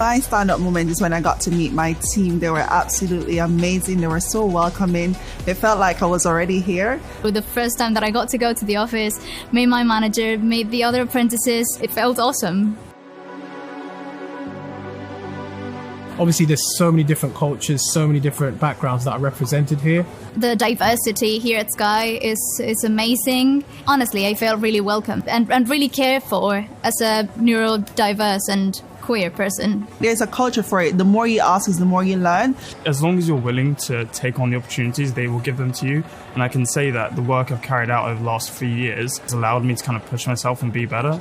My stand-up moment is when I got to meet my team. They were absolutely amazing. They were so welcoming. It felt like I was already here. The first time that I got to go to the office, meet my manager, meet the other apprentices, it felt awesome. Obviously, there's so many different cultures, so many different backgrounds that are represented here. The diversity here at Sky is amazing. Honestly, I felt really welcome and really cared for as a neurodiverse and queer person. There's a culture for it. The more you ask is the more you learn. As long as you're willing to take on the opportunities, they will give them to you. And I can say that the work I've carried out over the last 3 years has allowed me to kind of push myself and be better.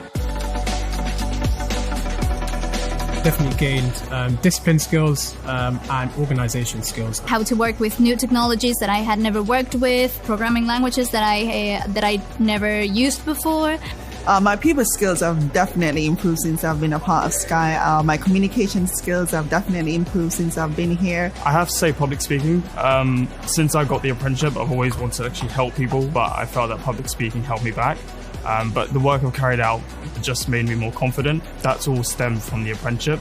Definitely gained discipline skills and organization skills. How to work with new technologies that I had never worked with, programming languages that I never used before. My people skills have definitely improved since I've been a part of Sky. My communication skills have definitely improved since I've been here. I have to say public speaking. Since I got the apprenticeship, I've always wanted to actually help people, but I felt that public speaking held me back. But the work I've carried out just made me more confident. That's all stemmed from the apprenticeship.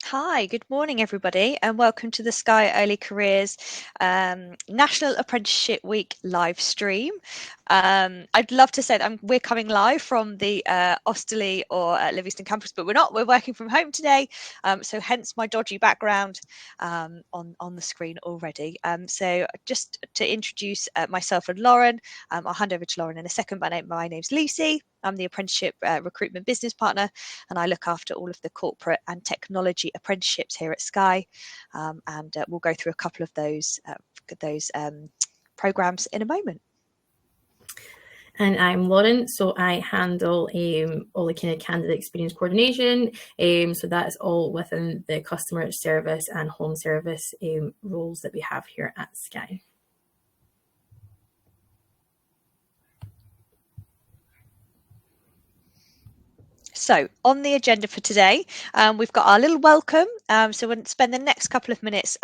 Hi, good morning, everybody, and welcome to the Sky Early Careers National Apprenticeship Week live stream. I'd love to say that we're coming live from the Osterley or Livingston campus, but we're not. We're working from home today, so hence my dodgy background on the screen already. So just to introduce myself and Lauren, I'll hand over to Lauren in a second. My name's Lucy. I'm the apprenticeship recruitment business partner, and I look after all of the corporate and technology apprenticeships here at Sky. And we'll go through a couple of those programs in a moment. And I'm Lauren, so I handle all the kind of candidate experience coordination. So that's all within the customer service and home service roles that we have here at Sky. So on the agenda for today, we've got our little welcome. So we'll spend the next couple of minutes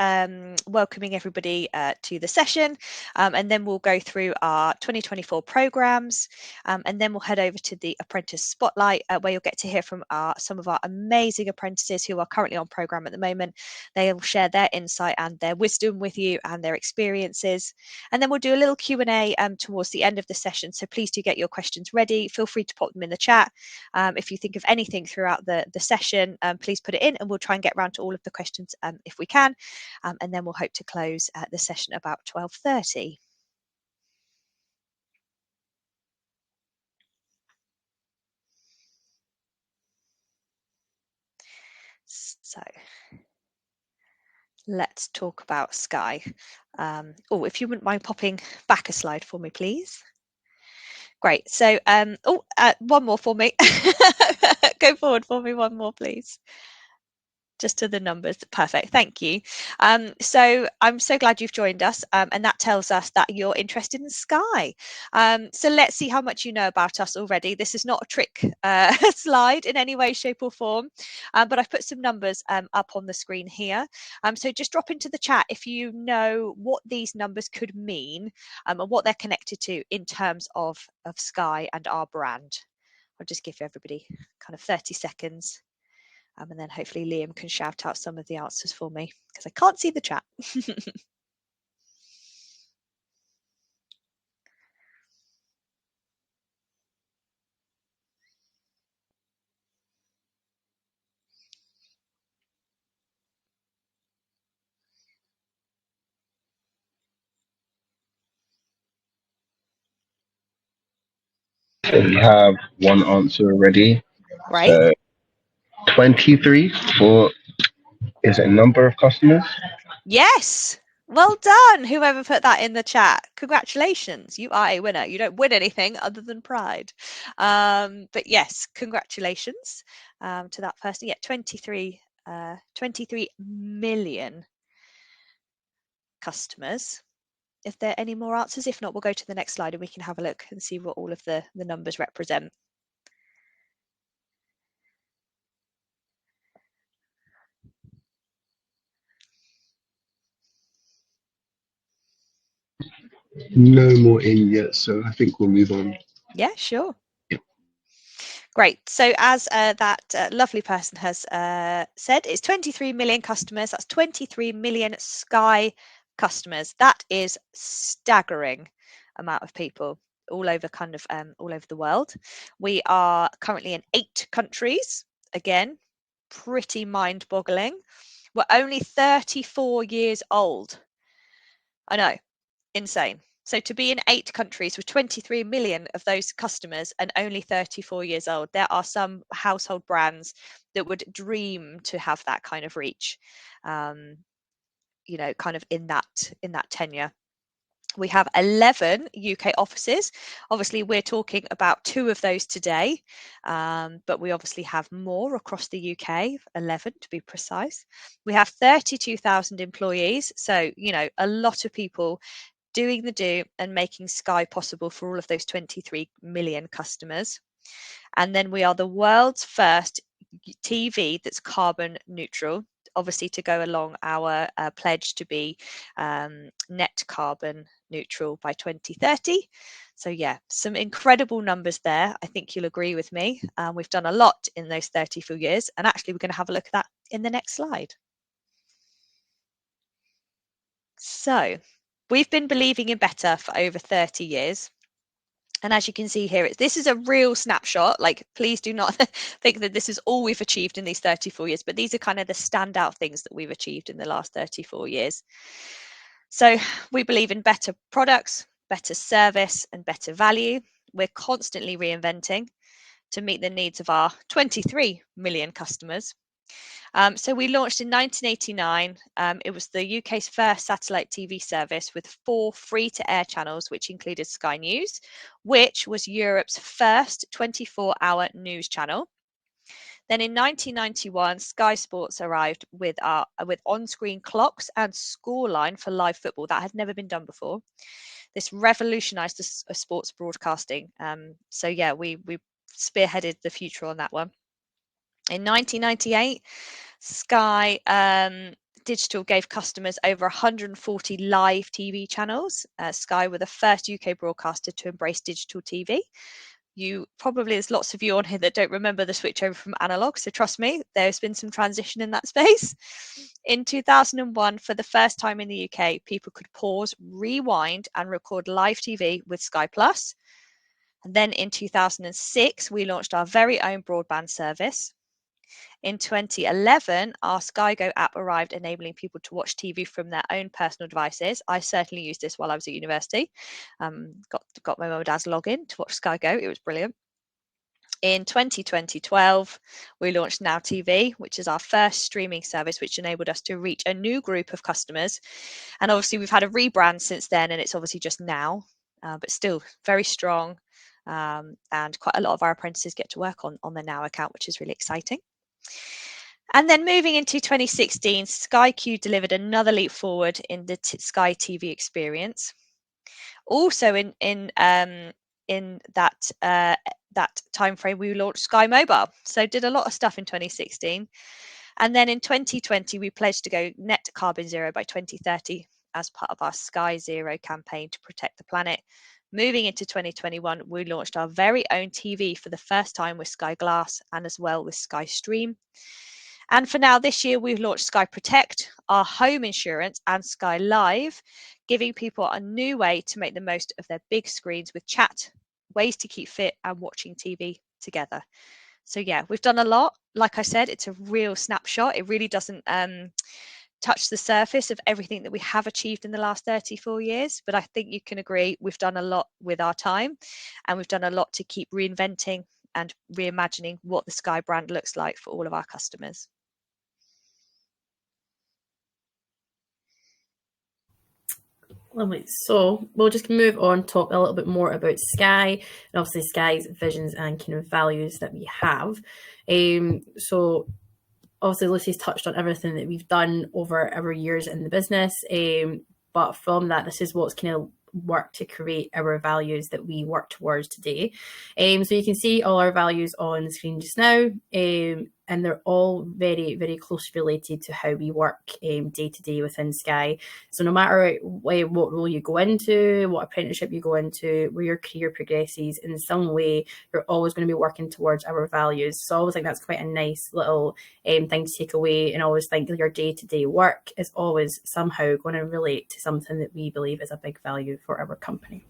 welcoming everybody to the session, and then we'll go through our 2024 programs, and then we'll head over to the Apprentice Spotlight, where you'll get to hear from some of our amazing apprentices who are currently on program at the moment. They will share their insight and their wisdom with you and their experiences. And then we'll do a little Q&A towards the end of the session. So please do get your questions ready. Feel free to pop them in the chat. If you think of anything throughout the session, please put it in, and we'll try and get around to all of the questions if we can, and then we'll hope to close the session about 12:30. So let's talk about Sky. If you wouldn't mind popping back a slide for me, please. Great. So, one more for me. Go forward for me, one more, please. Just to the numbers. Perfect. Thank you. So I'm so glad you've joined us, and that tells us that you're interested in Sky. So let's see how much you know about us already. This is not a trick slide in any way, shape or form, but I've put some numbers up on the screen here. So just drop into the chat if you know what these numbers could mean and what they're connected to in terms of Sky and our brand. I'll just give everybody kind of 30 seconds. And then hopefully Liam can shout out some of the answers for me because I can't see the chat. So we have one answer already. Right. So 23 is a number of customers. Yes. Well done, whoever put that in the chat. Congratulations, you are a winner. You don't win anything other than pride. But yes, congratulations to that person. Yeah, 23 million customers. If there are any more answers, if not, we'll go to the next slide and we can have a look and see what all of the numbers represent. No more in yet, so I think we'll move on. Yeah, sure. Yep. Great. So as that lovely person has said, it's 23 million customers. That's 23 million Sky customers. That is staggering amount of people all over all over the world. We are currently in 8 countries. Again, pretty mind-boggling. We're only 34 years old. I know, insane. So to be in 8 countries with 23 million of those customers and only 34 years old, there are some household brands that would dream to have that kind of reach, you know, kind of in that tenure. We have 11 UK offices. Obviously, we're talking about 2 of those today, but we obviously have more across the UK, 11 to be precise. We have 32,000 employees, so, you know, a lot of people doing the do and making Sky possible for all of those 23 million customers. And then we are the world's first TV that's carbon neutral, obviously to go along our pledge to be net carbon neutral by 2030. So yeah, some incredible numbers there. I think you'll agree with me. We've done a lot in those 34 years, and actually we're going to have a look at that in the next slide. So we've been believing in better for over 30 years. And as you can see here, this is a real snapshot. Like, please do not think that this is all we've achieved in these 34 years, but these are kind of the standout things that we've achieved in the last 34 years. So we believe in better products, better service, and better value. We're constantly reinventing to meet the needs of our 23 million customers. So we launched in 1989. It was the UK's first satellite TV service with 4 free-to-air channels, which included Sky News, which was Europe's first 24-hour news channel. Then in 1991, Sky Sports arrived with on-screen clocks and scoreline for live football. That had never been done before. This revolutionised sports broadcasting. So yeah, we spearheaded the future on that one. In 1998, Sky Digital gave customers over 140 live TV channels. Sky were the first UK broadcaster to embrace digital TV. There's lots of you on here that don't remember the switch over from analog, so trust me, there's been some transition in that space. In 2001, for the first time in the UK, people could pause, rewind, and record live TV with Sky Plus. And then in 2006, we launched our very own broadband service. In 2011, our Sky Go app arrived, enabling people to watch TV from their own personal devices. I certainly used this while I was at university. Got my mum and dad's login to watch Sky Go. It was brilliant. In 2012, we launched NAW TV, which is our first streaming service, which enabled us to reach a new group of customers. And obviously, we've had a rebrand since then, and it's obviously just NOW, but still very strong. And quite a lot of our apprentices get to work on the NOW account, which is really exciting. And then moving into 2016, Sky Q delivered another leap forward in the Sky TV experience. Also in that time frame, we launched Sky Mobile. So did a lot of stuff in 2016. And then in 2020, we pledged to go net carbon zero by 2030 as part of our Sky Zero campaign to protect the planet. Moving into 2021, we launched our very own TV for the first time with Sky Glass and as well with Sky Stream. And for now, this year, we've launched Sky Protect, our home insurance, and Sky Live, giving people a new way to make the most of their big screens with chat, ways to keep fit, and watching TV together. So yeah, we've done a lot. Like I said, it's a real snapshot. It really doesn't touch the surface of everything that we have achieved in the last 34 years. But I think you can agree we've done a lot with our time, and we've done a lot to keep reinventing and reimagining what the Sky brand looks like for all of our customers. Lovely. So we'll just move on, talk a little bit more about Sky, and obviously Sky's visions and kind of values that we have. So obviously Lucy's touched on everything that we've done over our years in the business. But from that, this is what's kind of worked to create our values that we work towards today. So you can see all our values on the screen just now. And they're all very, very closely related to how we work day to day within Sky. So no matter what role you go into, what apprenticeship you go into, where your career progresses, in some way, you're always going to be working towards our values. So I always think that's quite a nice little thing to take away, and always think that your day to day work is always somehow going to relate to something that we believe is a big value for our company.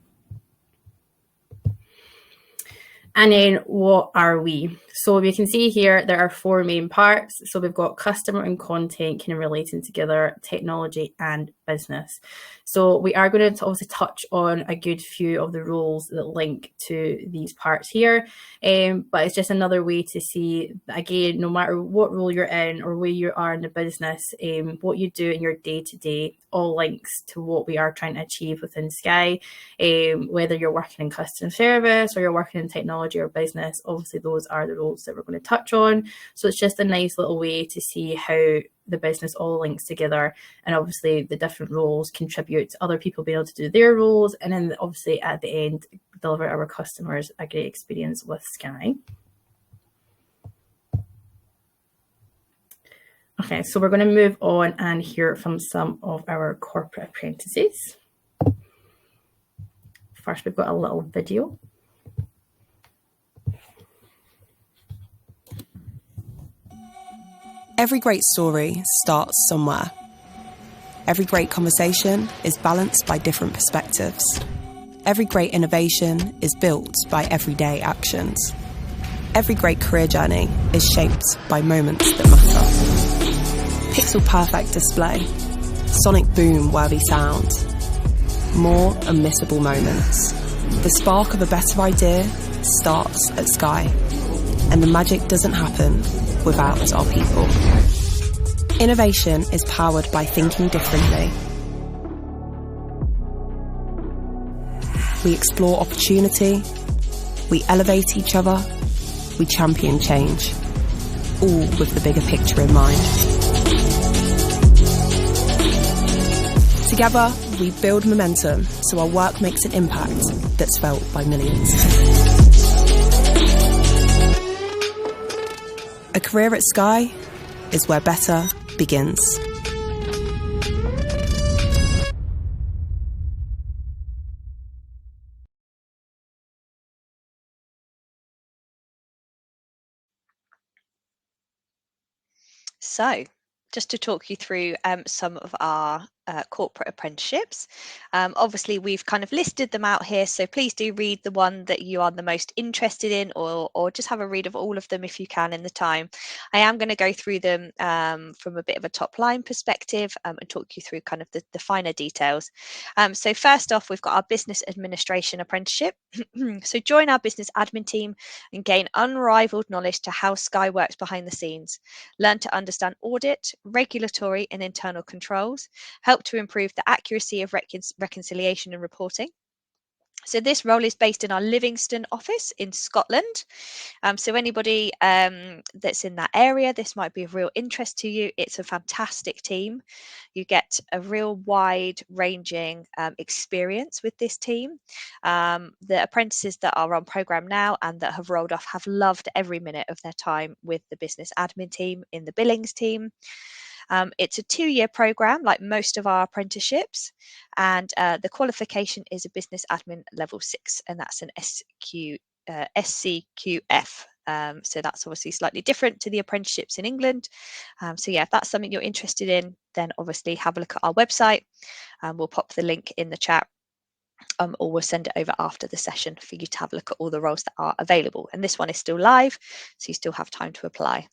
And then what are we? So you can see here, there are 4 main parts. So we've got customer and content kind of relating together, technology and business. So we are going to obviously touch on a good few of the roles that link to these parts here. But it's just another way to see, again, no matter what role you're in or where you are in the business, what you do in your day-to-day all links to what we are trying to achieve within Sky. Whether you're working in customer service or you're working in technology or business, obviously those are the roles that we're going to touch on. So it's just a nice little way to see how the business all links together, and obviously the different roles contribute to other people being able to do their roles, and then obviously at the end deliver our customers a great experience with Sky. Okay, so we're going to move on and hear from some of our corporate apprentices. First, we've got a little video. Every great story starts somewhere. Every great conversation is balanced by different perspectives. Every great innovation is built by everyday actions. Every great career journey is shaped by moments that matter. Pixel perfect display, sonic boom worthy sound, more unmissable moments. The spark of a better idea starts at Sky, and the magic doesn't happen without our people. Innovation is powered by thinking differently. We explore opportunity, we elevate each other, we champion change, all with the bigger picture in mind. Together, we build momentum so our work makes an impact that's felt by millions. A career at Sky is where better begins. So, just to talk you through some of our corporate apprenticeships. Obviously, we've kind of listed them out here, so please do read the one that you are the most interested in, or just have a read of all of them if you can in the time. I am going to go through them from a bit of a top line perspective and talk you through kind of the finer details. So first off, we've got our business administration apprenticeship. So join our business admin team and gain unrivaled knowledge to how Sky works behind the scenes. Learn to understand audit, regulatory and internal controls. Help to improve the accuracy of reconciliation and reporting. So this role is based in our Livingston office in Scotland. So anybody that's in that area, this might be of real interest to you. It's a fantastic team. You get a real wide ranging experience with this team. The apprentices that are on program now and that have rolled off have loved every minute of their time with the business admin team in the billings team. It's a 2-year program, like most of our apprenticeships, and the qualification is a business admin level 6, and that's an SCQF. So that's obviously slightly different to the apprenticeships in England. So yeah, if that's something you're interested in, then obviously have a look at our website. We'll pop the link in the chat. Or we'll send it over after the session for you to have a look at all the roles that are available. And this one is still live, so you still have time to apply.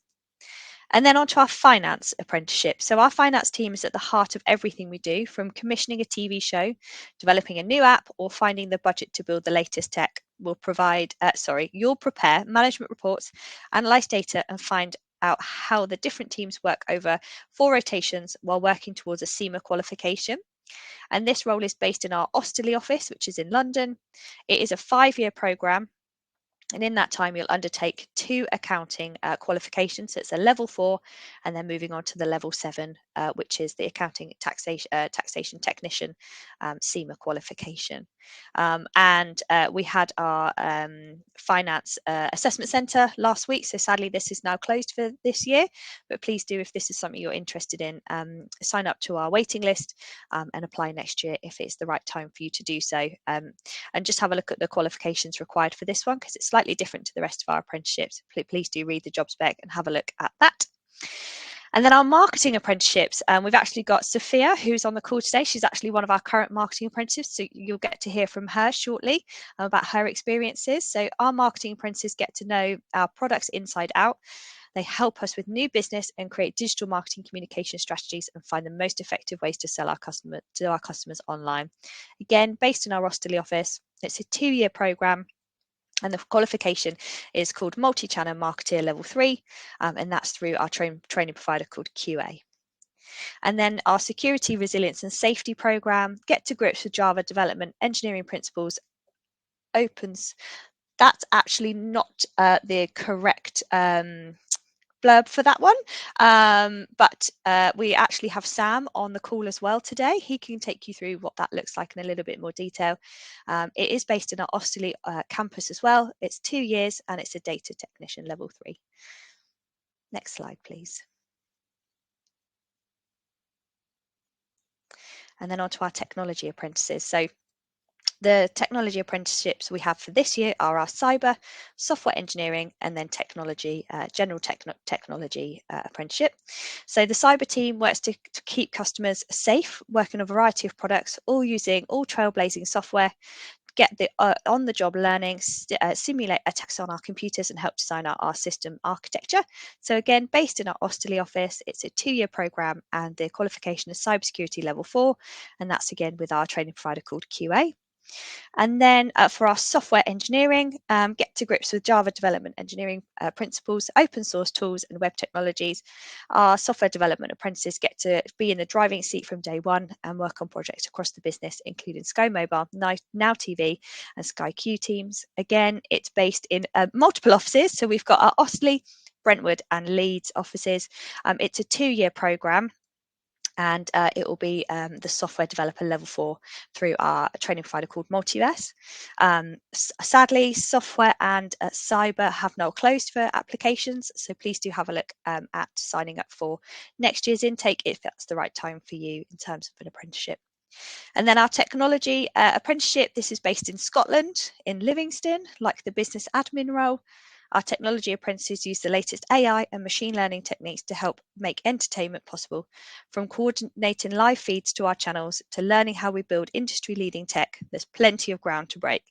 And then on to our finance apprenticeship. So our finance team is at the heart of everything we do, from commissioning a TV show, developing a new app, or finding the budget to build the latest tech. You'll prepare management reports, analyze data, and find out how the different teams work over 4 rotations while working towards a SEMA qualification. And this role is based in our Osterley office, which is in London. It is a 5-year programme. And in that time, you'll undertake 2 accounting qualifications. So it's a level 4, and then moving on to the level 7, which is the accounting taxation technician CIMA qualification. And we had our finance assessment centre last week. So sadly, this is now closed for this year. But please do, if this is something you're interested in, sign up to our waiting list and apply next year if it's the right time for you to do so. And just have a look at the qualifications required for this one, because it's slightly different to the rest of our apprenticeships. Please do read the job spec and have a look at that. And then our marketing apprenticeships, we've actually got Sophia, who's on the call today. She's actually one of our current marketing apprentices, so you'll get to hear from her shortly about her experiences. So our marketing apprentices get to know our products inside out. They help us with new business and create digital marketing communication strategies and find the most effective ways to sell our customers online. Again, based in our Osterley office. It's a 2-year programme. And the qualification is called Multi-Channel Marketeer Level 3, and that's through our training provider called QA. And then our Security, Resilience and Safety programme, Get to Grips with Java Development, Engineering Principles, opens. That's actually not the correct blurb for that one, but we actually have Sam on the call as well today. He can take you through what that looks like in a little bit more detail. It is based in our Osterley campus as well. It's 2 years and it's a data technician level 3. Next slide, please. And then on to our technology apprentices. So the technology apprenticeships we have for this year are our cyber, software engineering, and then technology, general technology apprenticeship. So the cyber team works to keep customers safe, working on a variety of products, all using trailblazing software, get the on-the-job learning, simulate attacks on our computers, and help design our system architecture. So again, based in our Osterley office, it's a 2-year programme, and the qualification is cybersecurity level 4, and that's again with our training provider called QA. And then for our software engineering, get to grips with Java development engineering principles, open source tools and web technologies. Our software development apprentices get to be in the driving seat from day one and work on projects across the business, including Sky Mobile, NAW TV and Sky Q teams. Again, it's based in multiple offices. So we've got our Osterley, Brentwood and Leeds offices. It's a 2-year programme. And it will be the software developer level 4 through our training provider called Multiverse. Sadly, software and cyber have now closed for applications, so please do have a look at signing up for next year's intake if that's the right time for you in terms of an apprenticeship. And then our technology apprenticeship, this is based in Scotland, in Livingston, like the business admin role. Our technology apprentices use the latest AI and machine learning techniques to help make entertainment possible. From coordinating live feeds to our channels to learning how we build industry-leading tech, there's plenty of ground to break.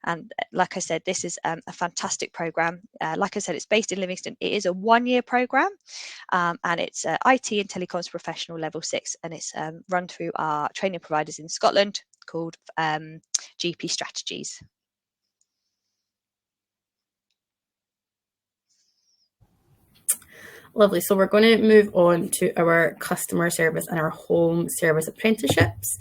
And like I said, this is a fantastic programme. Like I said, it's based in Livingston. It is a 1-year programme, and it's IT and telecoms professional level 6, and it's run through our training providers in Scotland called GP Strategies. Lovely. So we're going to move on to our customer service and our home service apprenticeships.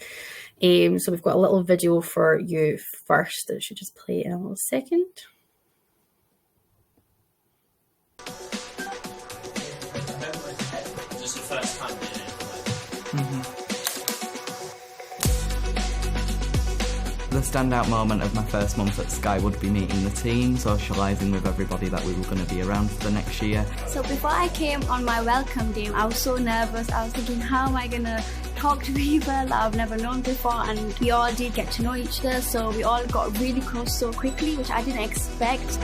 So we've got a little video for you first. It should just play in a little second. Just your first time doing it. The standout moment of my first month at Sky would be meeting the team, socialising with everybody that we were going to be around for the next year. So before I came on my welcome day, I was so nervous. I was thinking, how am I going to talk to people I've never known before? And we all did get to know each other, so we all got really close so quickly, which I didn't expect.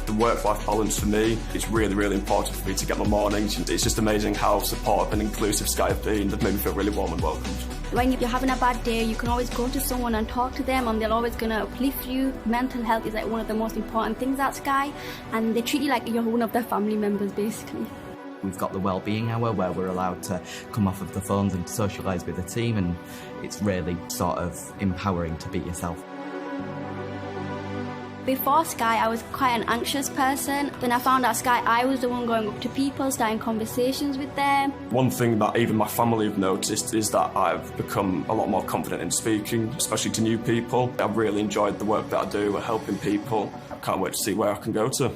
The work-life balance for me is really, really important for me to get my mornings. It's just amazing how supportive and inclusive Sky have been. They've made me feel really warm and welcomed. When you're having a bad day, you can always go to someone and talk to them, and they're always going to uplift you. Mental health is like one of the most important things at Sky, and they treat you like you're one of their family members, basically. We've got the wellbeing hour where we're allowed to come off of the phones and socialise with the team, and it's really sort of empowering to be yourself. Before Sky, I was quite an anxious person. Then I found out Sky, I was the one going up to people, starting conversations with them. One thing that even my family have noticed is that I've become a lot more confident in speaking, especially to new people. I've really enjoyed the work that I do at helping people. I can't wait to see where I can go to.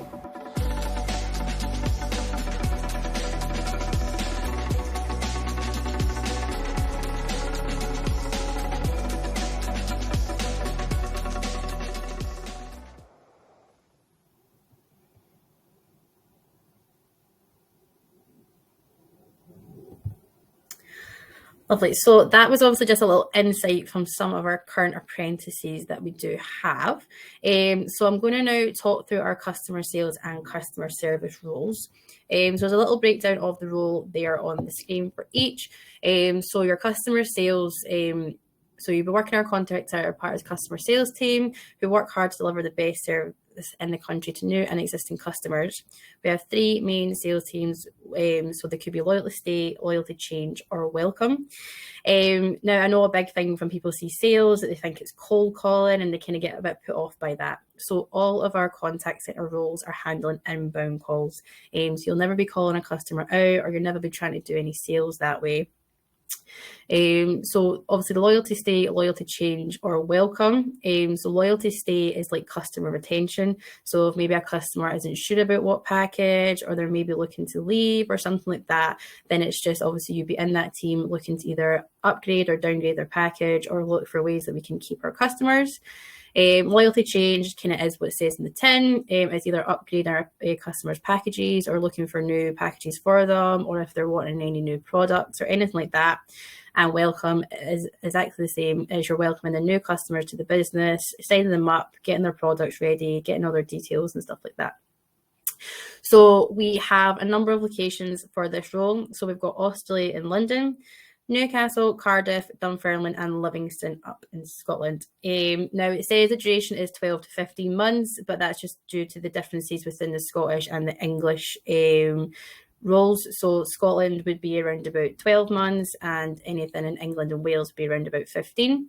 Lovely. So that was obviously just a little insight from some of our current apprentices that we do have. So I'm going to now talk through our customer sales and customer service roles. So there's a little breakdown of the role there on the screen for each. So your customer sales, so you'll be working our contact center part as customer sales team who work hard to deliver the best service in the country to new and existing customers. We have three main sales teams, so they could be loyalty stay, loyalty change, or welcome. Now I know a big thing when people see sales that they think it's cold calling and they kind of get a bit put off by that. So all of our contact center roles are handling inbound calls. So you'll never be calling a customer out, or you'll never be trying to do any sales that way. So obviously the loyalty stay, loyalty change, or welcome. So loyalty stay is like customer retention. So if maybe a customer isn't sure about what package, or they're maybe looking to leave or something like that, then it's just obviously you'd be in that team looking to either upgrade or downgrade their package or look for ways that we can keep our customers. Loyalty change kind of is what it says in the tin. It's either upgrading our customers' packages or looking for new packages for them, or if they're wanting any new products or anything like that. And welcome is exactly the same as you're welcoming the new customers to the business, signing them up, getting their products ready, getting all their details and stuff like that. So we have a number of locations for this role. So we've got Australia in London, Newcastle, Cardiff, Dunfermline and Livingston up in Scotland. Now it says the duration is 12 to 15 months, but that's just due to the differences within the Scottish and the English roles. So Scotland would be around about 12 months and anything in England and Wales would be around about 15.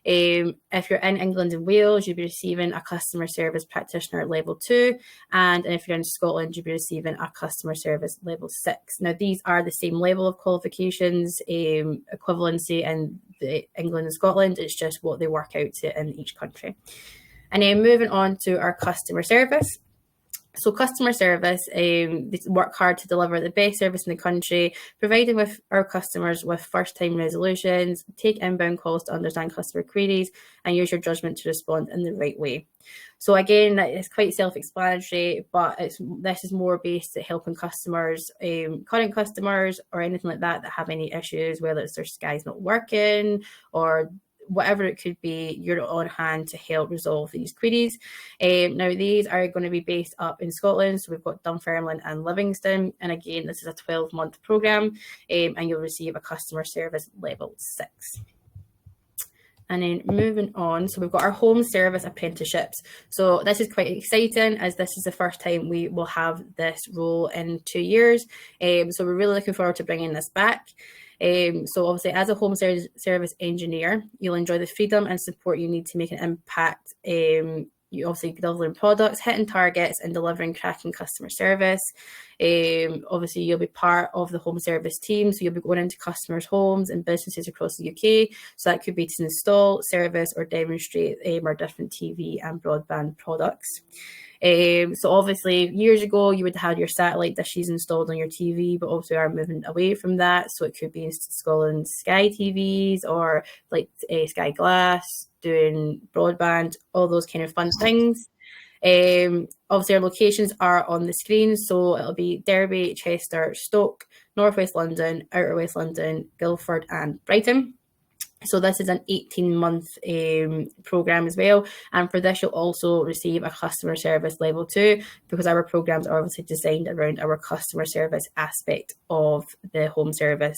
If you're in England and Wales, you'll be receiving a customer service practitioner at level 2, and if you're in Scotland, you'll be receiving a customer service level 6. Now, these are the same level of qualifications, equivalency in England and Scotland. It's just what they work out to in each country. And then moving on to our customer service. So customer service, they work hard to deliver the best service in the country, providing with our customers with first-time resolutions, take inbound calls to understand customer queries, and use your judgment to respond in the right way. So again, it's quite self-explanatory, but this is more based at helping customers, current customers, or anything like that have any issues, whether it's their Sky's not working or whatever it could be. You're on hand to help resolve these queries. Now, these are going to be based up in Scotland. So we've got Dunfermline and Livingston. And again, this is a 12-month programme, and you'll receive a customer service level 6. And then moving on, so we've got our home service apprenticeships. So this is quite exciting, as this is the first time we will have this role in 2 years. So we're really looking forward to bringing this back. So obviously, as a home service engineer, you'll enjoy the freedom and support you need to make an impact. You obviously delivering products, hitting targets, and delivering cracking customer service. Obviously, you'll be part of the home service team, so you'll be going into customers' homes and businesses across the UK. So that could be to install, service, or demonstrate our different TV and broadband products. So obviously, years ago, you would have had your satellite dishes installed on your TV, but also are moving away from that. So it could be installing Sky TVs or like Sky Glass, doing broadband, all those kind of fun things. Obviously, our locations are on the screen. So it'll be Derby, Chester, Stoke, North West London, Outer West London, Guildford and Brighton. So this is an 18-month programme as well. And for this, you'll also receive a customer service level 2, because our programmes are obviously designed around our customer service aspect of the home service.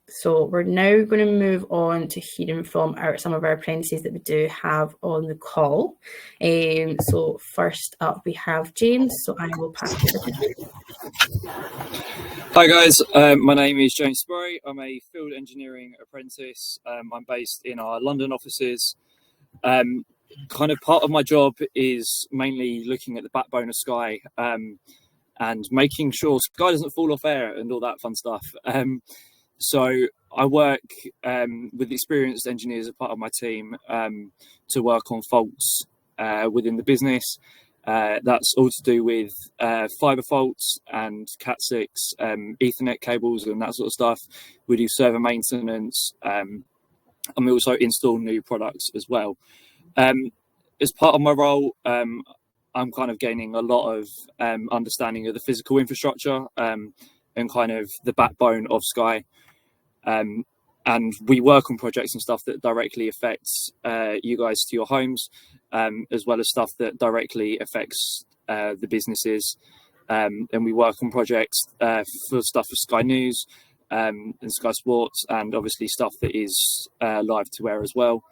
So we're now going to move on to hearing from some of our apprentices that we do have on the call. So first up, we have James. So I will pass it over to James. Hi guys, my name is James Spurry. I'm a field engineering apprentice. I'm based in our London offices. kind of part of my job is mainly looking at the backbone of Sky, and making sure Sky doesn't fall off air and all that fun stuff. So I work with experienced engineers as part of my team to work on faults within the business. That's all to do with fiber faults and Cat6 Ethernet cables and that sort of stuff. We do server maintenance, and we also install new products as well. As part of my role, I'm kind of gaining a lot of understanding of the physical infrastructure and kind of the backbone of Sky. And we work on projects and stuff that directly affects you guys to your homes, as well as stuff that directly affects the businesses. And we work on projects for stuff for Sky News and Sky Sports, and obviously stuff that is live to air as well.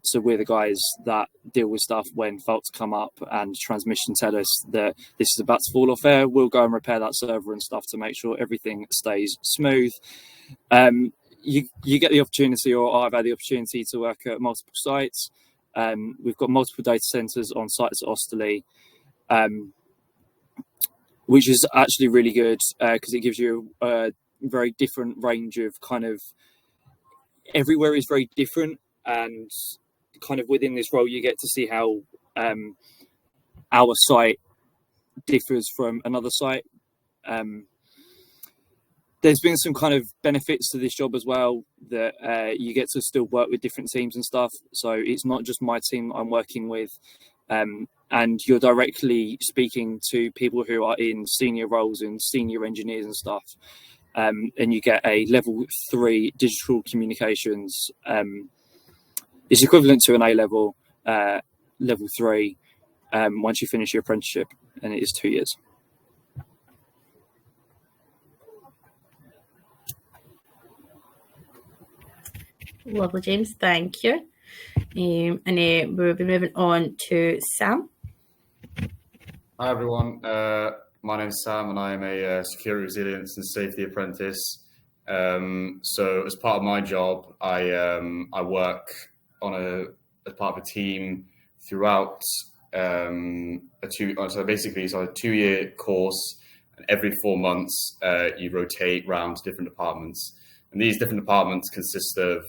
So we're the guys that deal with stuff when faults come up and transmission tell us that this is about to fall off air. We'll go and repair that server and stuff to make sure everything stays smooth. You get the opportunity, or I've had the opportunity, to work at multiple sites. We've got multiple data centers on sites at Osterley, which is actually really good because it gives you a very different range of kind of, everywhere is very different, and kind of within this role you get to see how our site differs from another site. There's been some kind of benefits to this job as well, that you get to still work with different teams and stuff. So it's not just my team I'm working with, and you're directly speaking to people who are in senior roles and senior engineers and stuff. And you get a level 3 digital communications. It's equivalent to an A-level, level 3, once you finish your apprenticeship, and it is 2 years. Lovely, James. Thank you. And we'll be moving on to Sam. Hi, everyone. My name is Sam, and I am a security resilience and safety apprentice. So as part of my job, I work as part of a team throughout a 2-year course, and every 4 months you rotate around different departments. And these different departments consist of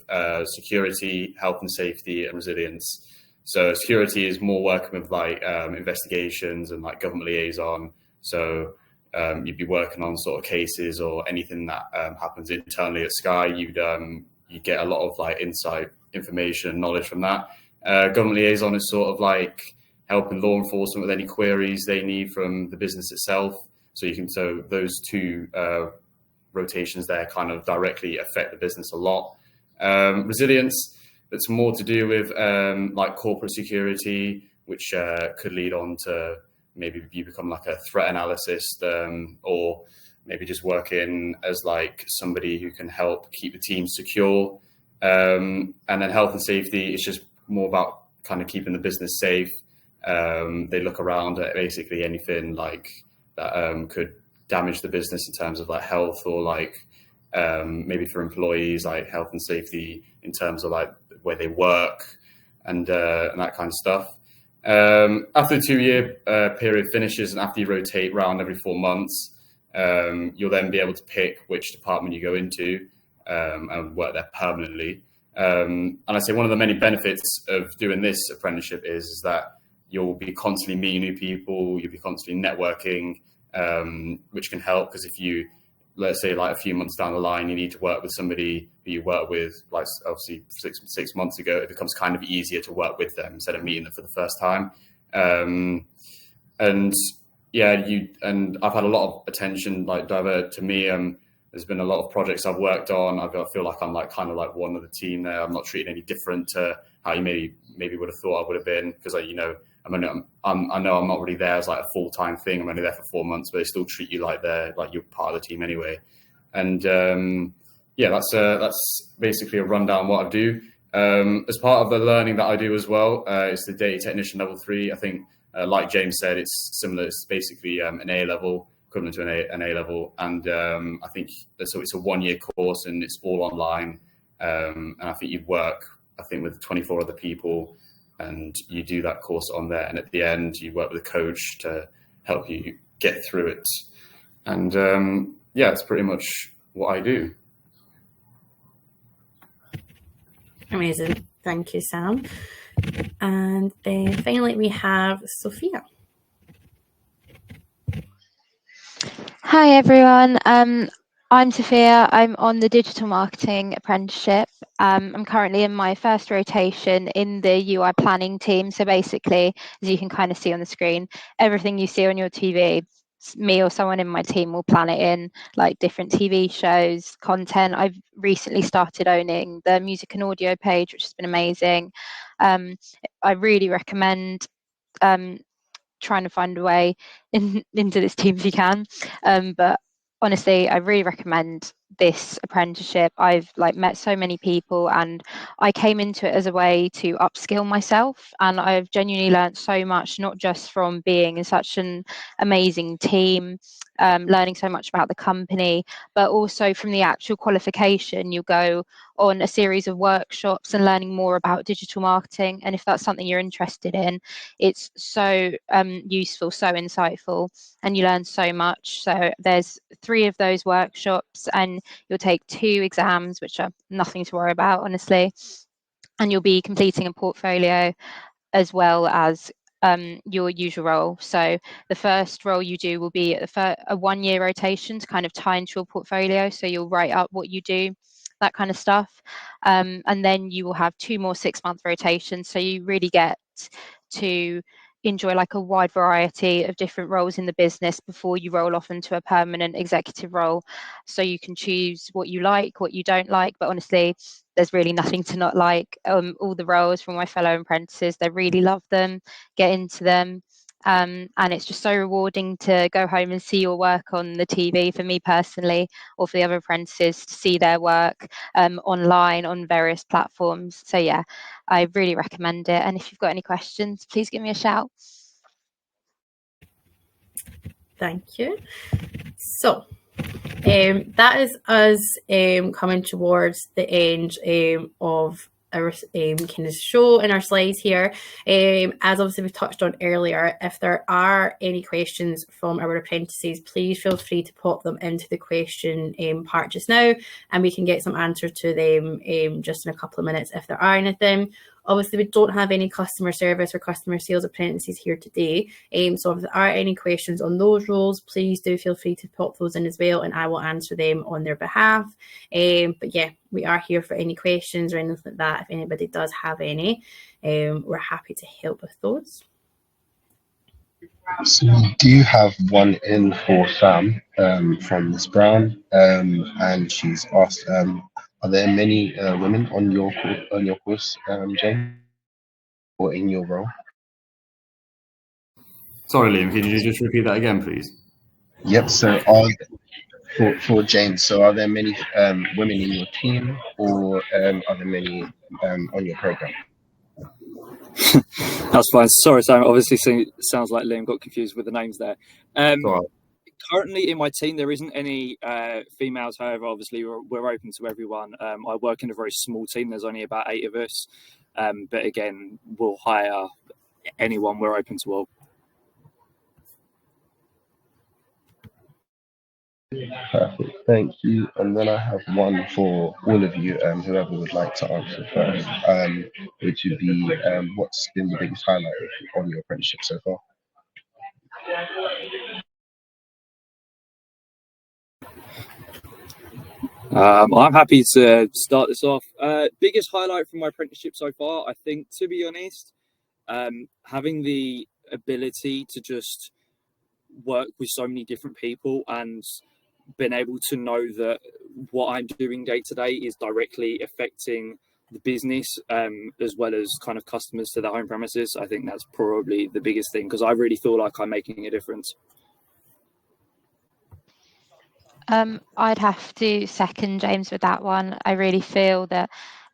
security, health and safety, and resilience. So security is more working with like investigations and like government liaison. So you'd be working on sort of cases or anything that happens internally at Sky. You get a lot of like insight, information, knowledge from that. Government liaison is sort of like helping law enforcement with any queries they need from the business itself. So those two rotations there kind of directly affect the business a lot. Resilience, that's more to do with like corporate security, which could lead on to maybe you become like a threat analyst, or maybe just working as like somebody who can help keep the team secure. And then health and safety is just more about kind of keeping the business safe. They look around at basically anything like that could damage the business in terms of like health, or like maybe for employees, like health and safety in terms of like where they work and that kind of stuff. After the 2-year period finishes, and after you rotate around every 4 months, you'll then be able to pick which department you go into and work there permanently. And I say one of the many benefits of doing this apprenticeship is that you'll be constantly meeting new people, you'll be constantly networking, which can help, because if you, let's say like a few months down the line, you need to work with somebody who you worked with like obviously six months ago, it becomes kind of easier to work with them instead of meeting them for the first time. And yeah, I've had a lot of attention like diverted to me. There's been a lot of projects I've worked on. I feel like I'm like kind of like one of the team there. I'm not treated any different to how you maybe would have thought I would have been, because I know I'm not really there as like a full-time thing. I'm only there for 4 months, but they still treat you like you're part of the team anyway. And yeah, that's basically a rundown of what I do. As part of the learning that I do as well, it's the data technician level 3. I think, like James said, it's similar. It's basically an A level, equivalent to an A level, and I think so. It's a 1-year course and it's all online. And I think you work, with 24 other people and you do that course on there. And at the end, you work with a coach to help you get through it. And yeah, it's pretty much what I do. Amazing. Thank you, Sam. And then finally, we have Sophia. Hi, everyone. I'm Sophia. I'm on the digital marketing apprenticeship. I'm currently in my first rotation in the UI planning team. So basically, as you can kind of see on the screen, everything you see on your TV, me or someone in my team will plan it in, like different TV shows, content. I've recently started owning the music and audio page, which has been amazing. I really recommend trying to find a way into this team if you can. But honestly, I really recommend this apprenticeship. I've met so many people, and I came into it as a way to upskill myself, and I've genuinely learned so much, not just from being in such an amazing team, learning so much about the company, but also from the actual qualification. You'll go on a series of workshops and learning more about digital marketing, and if that's something you're interested in, it's so useful, so insightful, and you learn so much. So there's 3 of those workshops, and you'll take 2 exams, which are nothing to worry about, honestly, and you'll be completing a portfolio as well as your usual role. So the first role you do will be a 1-year rotation to kind of tie into your portfolio. So you'll write up what you do, that kind of stuff. And then you will have 2 more 6-month rotations. So you really get to enjoy like a wide variety of different roles in the business before you roll off into a permanent executive role. So you can choose what you like, what you don't like, but honestly, there's really nothing to not like. All the roles from my fellow apprentices, they really love them, get into them. And it's just so rewarding to go home and see your work on the TV, for me personally, or for the other apprentices to see their work online on various platforms. So yeah, I really recommend it. And if you've got any questions, please give me a shout. Thank you. So that is us coming towards the end of our kind of show in our slides here. As obviously we touched on earlier, if there are any questions from our apprentices, please feel free to pop them into the question part just now, and we can get some answers to them just in a couple of minutes if there are anything. Obviously, we don't have any customer service or customer sales apprentices here today. So if there are any questions on those roles, please do feel free to pop those in as well, and I will answer them on their behalf. But yeah, we are here for any questions or anything like that. If anybody does have any, we're happy to help with those. So we do have one in for Sam from Miss Brown, and she's asked, are there many women on your course, Jane, or in your role? Sorry, Liam, could you just repeat that again, please? Yep. So for Jane, so are there many women in your team, or are there many on your program? That's fine. Sorry, Sam. Obviously, sounds like Liam got confused with the names there. Currently in my team, there isn't any females. However, obviously, we're open to everyone. I work in a very small team. There's only about 8 of us. But again, we'll hire anyone. We're open to all. Perfect, thank you. And then I have one for all of you, whoever would like to answer first, which would be what's been the biggest highlight on your apprenticeship so far? I'm happy to start this off. Biggest highlight from my apprenticeship so far, I think, to be honest, having the ability to just work with so many different people and been able to know that what I'm doing day to day is directly affecting the business, as well as kind of customers to their home premises. I think that's probably the biggest thing, because I really feel like I'm making a difference. I'd have to second James with that one. I really feel that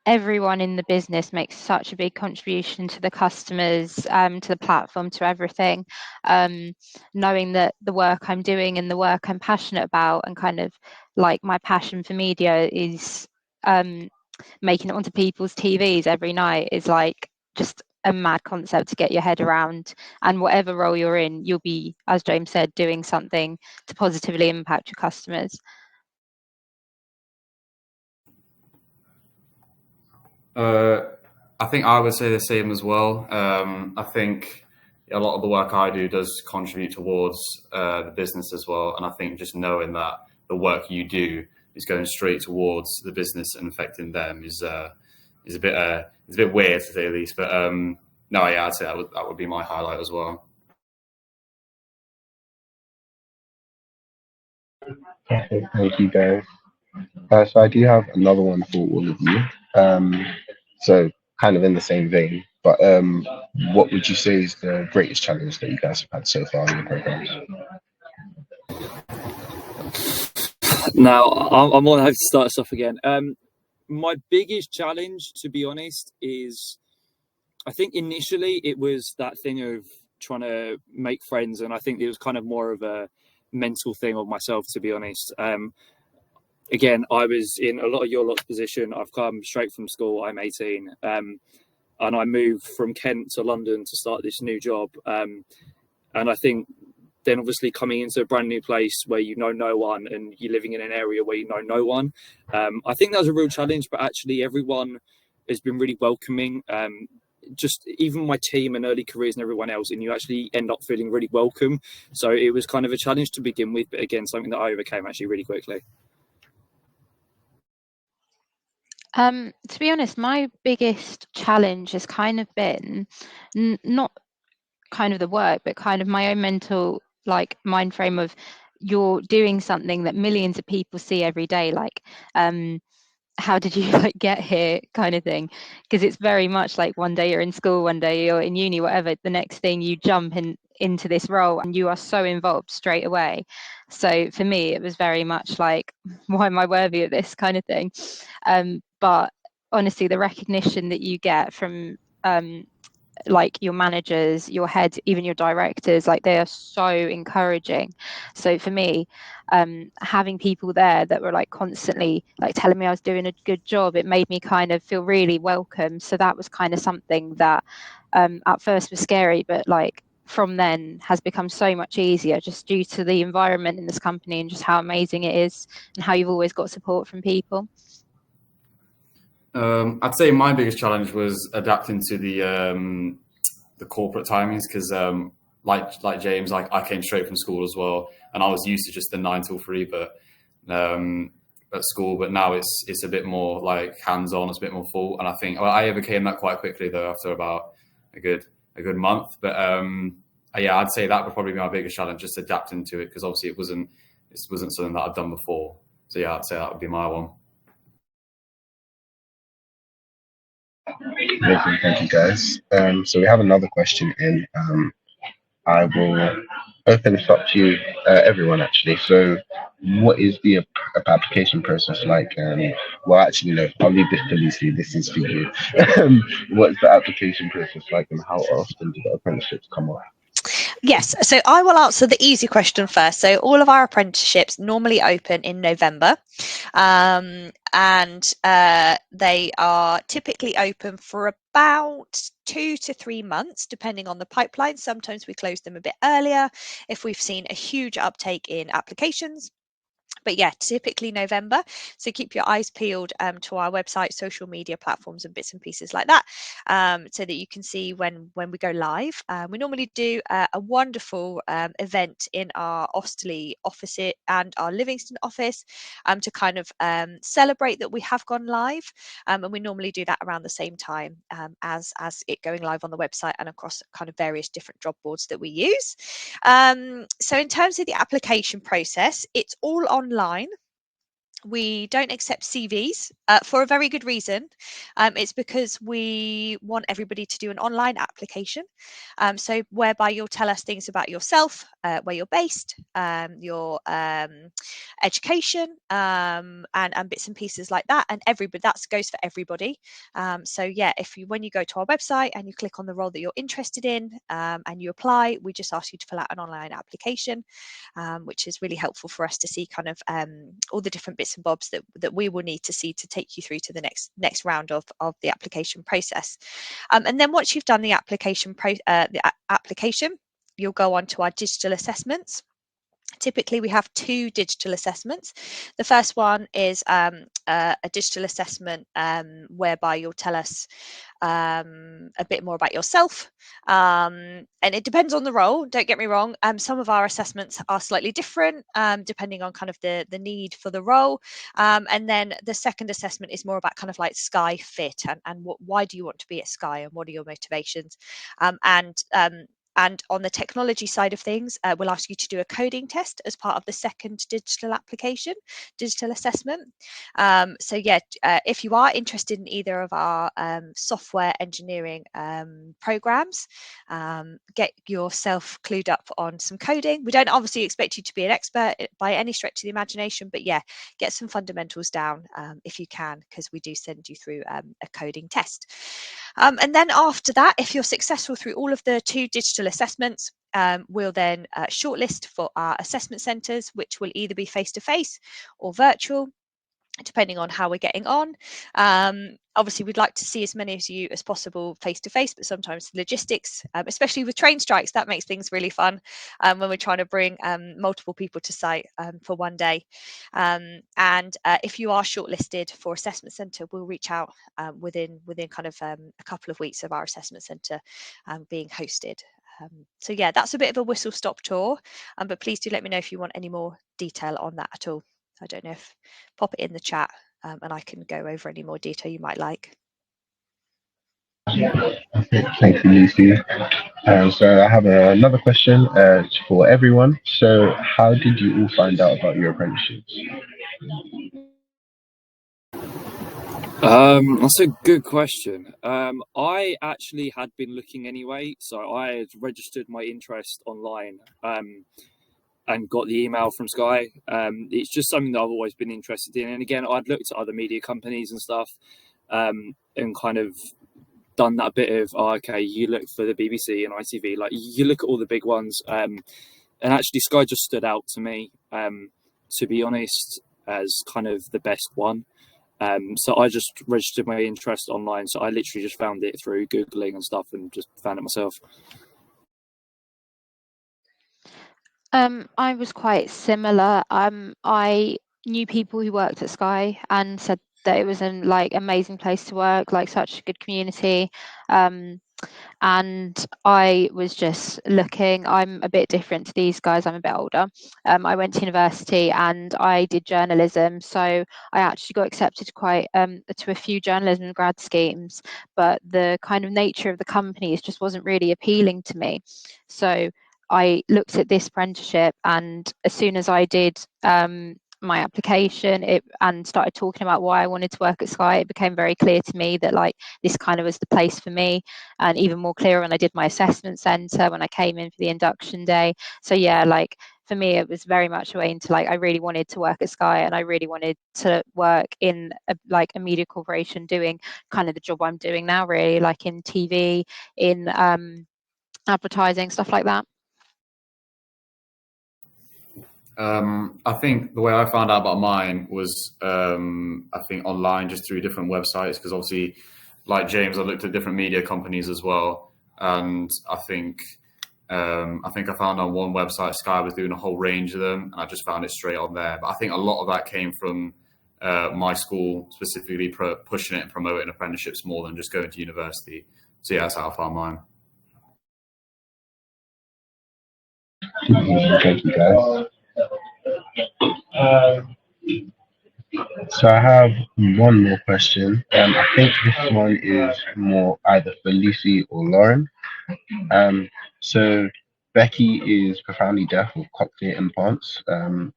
everyone in the business makes such a big contribution to the customers, to the platform, to everything. Knowing that the work I'm doing and the work I'm passionate about, and kind of like my passion for media is making it onto people's TVs every night, is like just a mad concept to get your head around. And whatever role you're in, you'll be, as James said, doing something to positively impact your customers. I think I would say the same as well. I think a lot of the work I do does contribute towards the business as well. And I think just knowing that the work you do is going straight towards the business and affecting them is a bit weird, to say the least. But no, yeah, I'd say that would be my highlight as well. Okay, thank you, guys. So I do have another one for all of you. So kind of in the same vein, but what would you say is the greatest challenge that you guys have had so far in your programs? Now, I'm more than happy to start us off again. My biggest challenge, to be honest, is I think initially it was that thing of trying to make friends, and I think it was kind of more of a mental thing of myself, to be honest. Again, I was in a lot of your lot's position. I've come straight from school. I'm 18, and I moved from Kent to London to start this new job. And I think then obviously coming into a brand new place where you know no one and you're living in an area where you know no one, I think that was a real challenge. But actually, everyone has been really welcoming. Just even my team and early careers and everyone else, and you actually end up feeling really welcome. So it was kind of a challenge to begin with, but again, something that I overcame actually really quickly. To be honest, my biggest challenge has kind of been not kind of the work, but kind of my own mental mind frame of you're doing something that millions of people see every day. How did you get here kind of thing, because it's very much like one day you're in school, one day you're in uni, whatever, the next thing you jump into this role and you are so involved straight away. So for me it was very much like, why am I worthy of this kind of thing? But honestly, the recognition that you get from your managers, your heads, even your directors, they are so encouraging. So for me, having people there that were constantly telling me I was doing a good job, it made me kind of feel really welcome. So that was kind of something that at first was scary, but from then has become so much easier, just due to the environment in this company and just how amazing it is and how you've always got support from people. I'd say my biggest challenge was adapting to the corporate timings, because like James, I came straight from school as well, and I was used to just the 9 till 3, but at school. But now it's a bit more hands-on, it's a bit more full, and I think I overcame that quite quickly though after about a good month. But yeah, I'd say that would probably be my biggest challenge, just adapting to it, because obviously it wasn't something that I'd done before. So yeah, I'd say that would be my one. Amazing, thank you, guys. So we have another question in. I will open this up to everyone, actually. So what is the application process like? Well, actually, no, I'll leave this to Lucy. This is for you. What's the application process like, and how often do the apprenticeships come up? Yes, so I will answer the easy question first. So all of our apprenticeships normally open in November, and they are typically open for about 2 to 3 months, depending on the pipeline. Sometimes we close them a bit earlier if we've seen a huge uptake in applications. But yeah, typically November. So keep your eyes peeled to our website, social media platforms, and bits and pieces like that, so that you can see when we go live. We normally do a wonderful event in our Osterley office and our Livingston office to kind of celebrate that we have gone live. And we normally do that around the same time as it going live on the website and across kind of various different job boards that we use. So in terms of the application process, it's all online. We don't accept CVs for a very good reason. It's because we want everybody to do an online application. So whereby you'll tell us things about yourself, where you're based, your education, and bits and pieces like that. And that goes for everybody. So yeah, when you go to our website and you click on the role that you're interested in and you apply, we just ask you to fill out an online application, which is really helpful for us to see kind of all the different bits bits and bobs that we will need to see to take you through to the next round of the application process. And then once you've done the application, you'll go on to our digital assessments. Typically, we have 2 digital assessments. The first one is a digital assessment whereby you'll tell us a bit more about yourself. And it depends on the role, don't get me wrong. Some of our assessments are slightly different depending on kind of the need for the role. And then the second assessment is more about kind of like Sky fit and why do you want to be at Sky and what are your motivations? And on the technology side of things, we'll ask you to do a coding test as part of the second digital assessment. So yeah, if you are interested in either of our software engineering programs, get yourself clued up on some coding. We don't obviously expect you to be an expert by any stretch of the imagination, but yeah, get some fundamentals down if you can, because we do send you through a coding test. And then after that, if you're successful through all of the 2 digital assessments, we'll then shortlist for our assessment centres, which will either be face-to-face or virtual, depending on how we're getting on. Obviously, we'd like to see as many of you as possible face-to-face, but sometimes logistics, especially with train strikes, that makes things really fun when we're trying to bring multiple people to site for one day. And if you are shortlisted for assessment centre, we'll reach out within kind of a couple of weeks of our assessment centre being hosted. So yeah, that's a bit of a whistle-stop tour, but please do let me know if you want any more detail on that at all. I don't know if pop it in the chat and I can go over any more detail you might like. Okay, thank you, Lucy. So I have another question for everyone. So how did you all find out about your apprenticeships? That's a good question. I actually had been looking anyway, so I had registered my interest online and got the email from Sky. It's just something that I've always been interested in. And again, I'd looked at other media companies and stuff and kind of done that bit of, okay, you look for the BBC and ITV, like you look at all the big ones. And actually Sky just stood out to me, to be honest, as kind of the best one. So I just registered my interest online. So I literally just found it through Googling and stuff and just found it myself. I was quite similar. I knew people who worked at Sky and said that it was an amazing place to work, like such a good community. And I was just looking. I'm a bit different to these guys. I'm a bit older. I went to university and I did journalism, so I actually got accepted to a few journalism grad schemes, but the kind of nature of the companies just wasn't really appealing to me. So I looked at this apprenticeship, and as soon as I did my application and started talking about why I wanted to work at Sky, it became very clear to me that this kind of was the place for me, and even more clear when I did my assessment centre, when I came in for the induction day. So yeah, for me, it was very much a way into I really wanted to work at Sky, and I really wanted to work in a media corporation doing kind of the job I'm doing now, really, like in TV, in advertising, stuff like that. I think the way I found out about mine was, I think online, just through different websites, because obviously, like James, I looked at different media companies as well, and I think I found on one website Sky was doing a whole range of them, and I just found it straight on there. But I think a lot of that came from my school specifically pushing it and promoting apprenticeships more than just going to university. So yeah, that's how I found mine. Thank you, guys. So I have one more question. I think this one is more either for Lucy or Lauren. So Becky is profoundly deaf with cochlear implants, and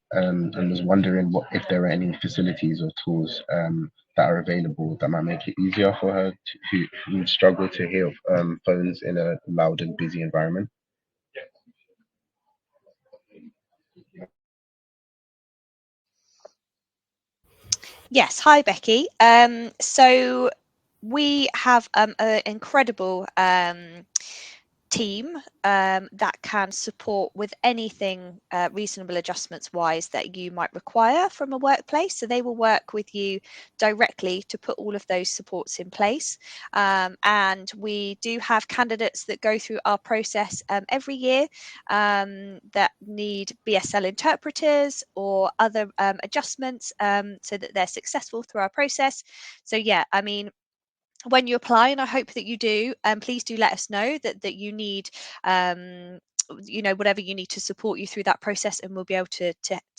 was wondering if there are any facilities or tools that are available that might make it easier for her who struggle to hear phones in a loud and busy environment. Yes, hi Becky. So we have an incredible team that can support with anything reasonable adjustments wise that you might require from a workplace. So they will work with you directly to put all of those supports in place. And we do have candidates that go through our process every year that need BSL interpreters or other adjustments so that they're successful through our process. So yeah, I mean, when you apply, and I hope that you do, please do let us know that you need whatever you need to support you through that process, and we'll be able to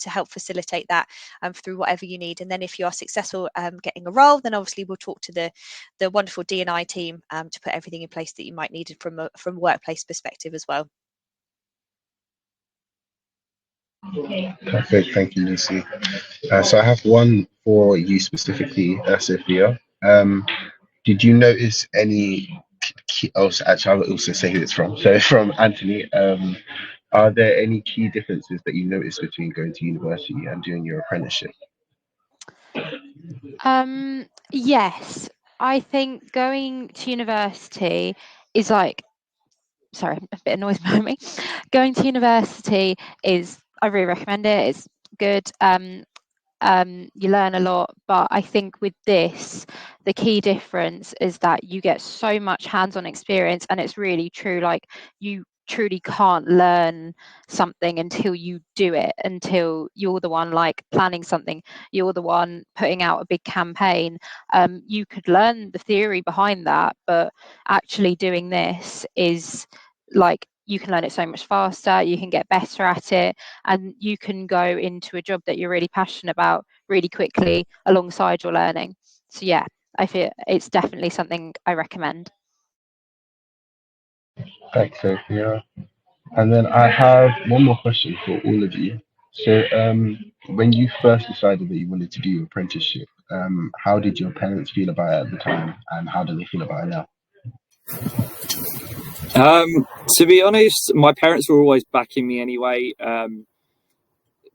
help facilitate that through whatever you need. And then if you are successful getting a role, then obviously we'll talk to the wonderful D&I team to put everything in place that you might need from a workplace perspective as well. Perfect. Thank you, Lucy. So I have one for you specifically, Sophia. Did you notice any key, actually, I'll also say who it's from. So from Anthony, are there any key differences that you noticed between going to university and doing your apprenticeship? Yes, I think going to university is like, sorry, a bit of noise behind me. Going to university I really recommend it. It's good. You learn a lot, but I think with this, the key difference is that you get so much hands-on experience, and it's really true. Like, you truly can't learn something until you do it, until you're the one like planning something, you're the one putting out a big campaign. You could learn the theory behind that, but actually doing this is like, you can learn it so much faster, you can get better at it, and you can go into a job that you're really passionate about really quickly alongside your learning. So yeah, I feel it's definitely something I recommend. Thanks, Sophia. And then I have one more question for all of you. So, when you first decided that you wanted to do your apprenticeship, how did your parents feel about it at the time, and how do they feel about it now? To be honest, my parents were always backing me anyway.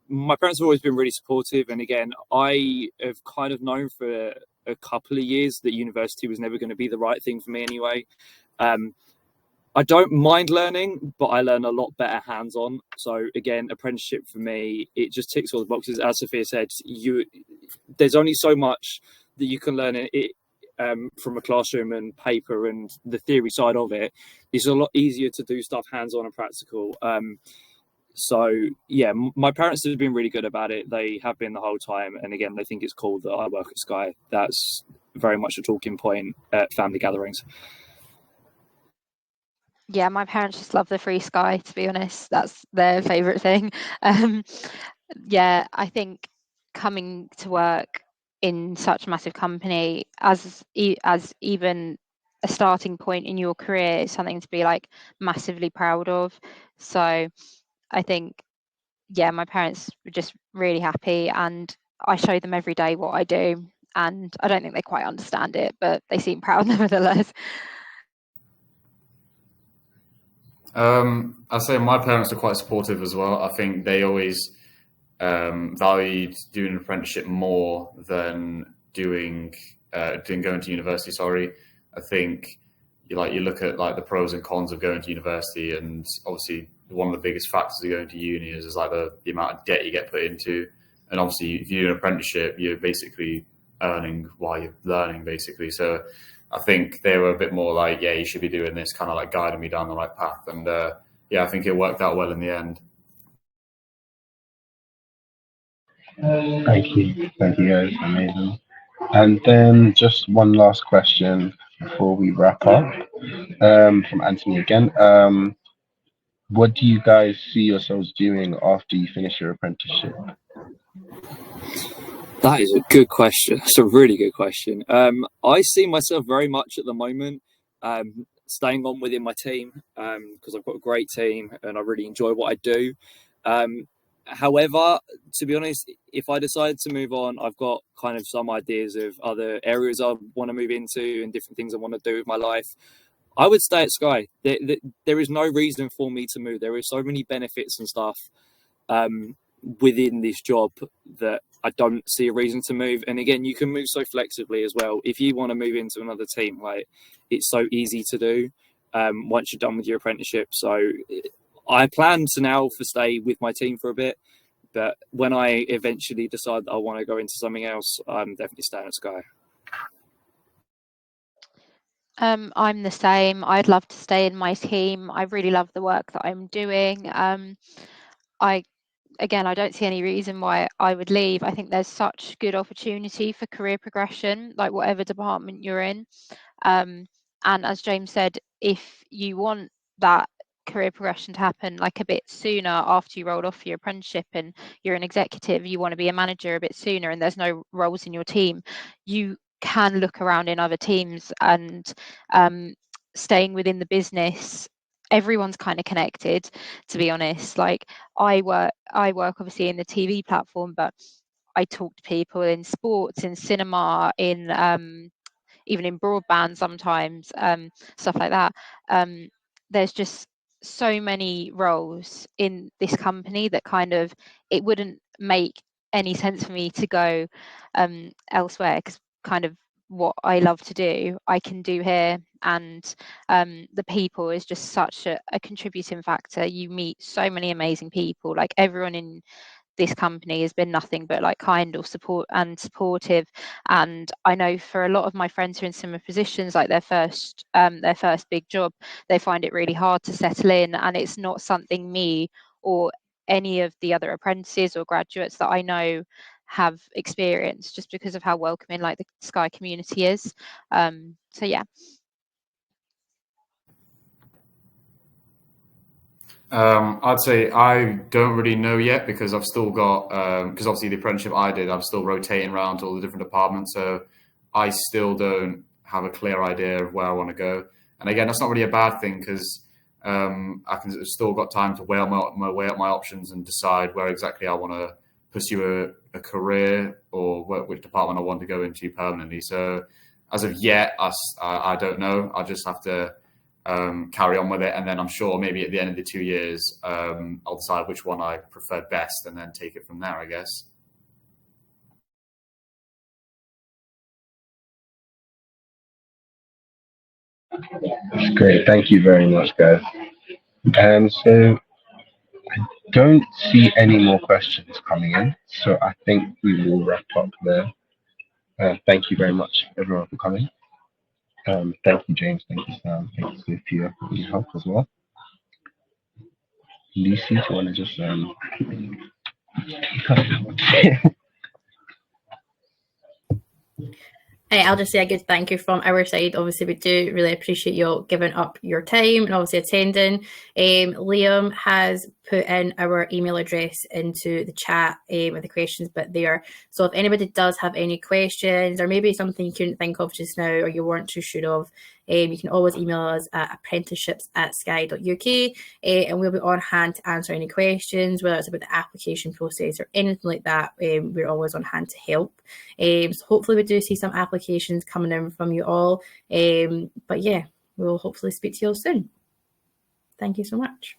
My parents have always been really supportive, and again, I have kind of known for a couple of years that university was never going to be the right thing for me anyway. I don't mind learning, but I learn a lot better hands-on. So again, apprenticeship for me, it just ticks all the boxes. As Sophia said, there's only so much that you can learn from a classroom and paper and the theory side of it. It's a lot easier to do stuff hands-on and practical. So yeah, my parents have been really good about it. They have been the whole time. And again, they think it's cool that I work at Sky. That's very much a talking point at family gatherings. Yeah, my parents just love the free Sky, to be honest. That's their favourite thing. Yeah, I think coming to work in such a massive company as even a starting point in your career is something to be like massively proud of. So I think, yeah, my parents were just really happy, and I show them every day what I do, and I don't think they quite understand it, but they seem proud nevertheless. I say my parents are quite supportive as well. I think they always valued doing an apprenticeship more than going to university. Sorry, I think you look at like the pros and cons of going to university, and obviously one of the biggest factors of going to uni is like the amount of debt you get put into, and obviously if you do an apprenticeship, you're basically earning while you're learning, basically. So I think they were a bit more like, yeah, you should be doing this, kind of like guiding me down the right path. And yeah, I think it worked out well in the end. Thank you. Thank you, guys. Amazing. And then just one last question before we wrap up, from Anthony again. What do you guys see yourselves doing after you finish your apprenticeship? That is a good question. That's a really good question. I see myself very much at the moment staying on within my team because I've got a great team and I really enjoy what I do. However, to be honest, if I decide to move on, I've got kind of some ideas of other areas I want to move into and different things I want to do with my life. I would stay at Sky. There is no reason for me to move. There are so many benefits and stuff within this job that I don't see a reason to move. And again, you can move so flexibly as well. If you want to move into another team, like, it's so easy to do. once you're done with your apprenticeship. So I plan to now stay with my team for a bit, but when I eventually decide that I want to go into something else, I'm definitely staying at Sky. I'm the same. I'd love to stay in my team. I really love the work that I'm doing. I don't see any reason why I would leave. I think there's such good opportunity for career progression, like whatever department you're in. And as James said, if you want that career progression to happen like a bit sooner after you rolled off your apprenticeship and you're an executive, you want to be a manager a bit sooner and there's no roles in your team, you can look around in other teams and staying within the business. Everyone's kind of connected, to be honest. Like I work obviously in the TV platform, but I talk to people in sports, in cinema, in even in broadband sometimes, stuff like that. There's just so many roles in this company that kind of, it wouldn't make any sense for me to go elsewhere, because kind of what I love to do, I can do here. And the people is just such a contributing factor. You meet so many amazing people, like everyone in this company has been nothing but like kind or supportive. And I know for a lot of my friends who are in similar positions, like their first big job, they find it really hard to settle in, and it's not something me or any of the other apprentices or graduates that I know have experienced, just because of how welcoming like the Sky community is. So yeah. I'd say I don't really know yet, because I've still got, because obviously the apprenticeship I did, I'm still rotating around to all the different departments. So I still don't have a clear idea of where I want to go. And again, that's not really a bad thing, because I can still got time to weigh up my options and decide where exactly I want to pursue a career, or which department I want to go into permanently. So as of yet, I don't know. I'll just have to carry on with it, and then I'm sure maybe at the end of the 2 years I'll decide which one I prefer best and then take it from there, I guess. That's great. Thank you very much, guys. So I don't see any more questions coming in, so I think we will wrap up there. Thank you very much, everyone, for coming. Thank you, James. Thank you, Sam. Thank you, Sophia, for your help as well. Lucy, do you want to just I'll just say a good thank you from our side. Obviously, we do really appreciate you all giving up your time and obviously attending. Liam has put in our email address into the chat with the questions bit there. So if anybody does have any questions, or maybe something you couldn't think of just now or you weren't too sure of, you can always email us at apprenticeships@sky.uk, and we'll be on hand to answer any questions, whether it's about the application process or anything like that. We're always on hand to help. So hopefully we do see some applications coming in from you all. But yeah, we'll hopefully speak to you all soon. Thank you so much.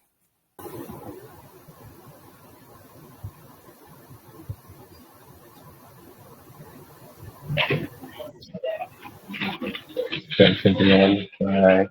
Thanks, everyone. Bye.